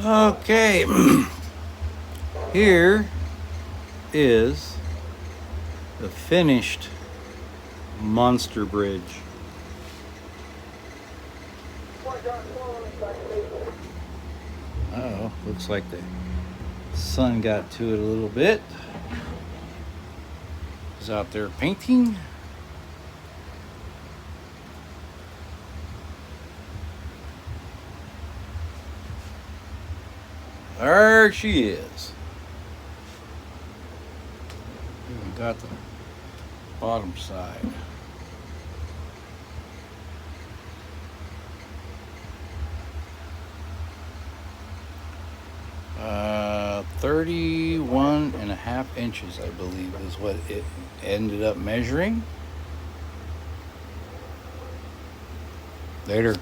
Okay, here is the finished monster bridge. Uh-oh, looks like the sun got to it a little bit. He's out there painting. There she is. We got the bottom side. 31.5 inches, I believe, is what it ended up measuring. Later.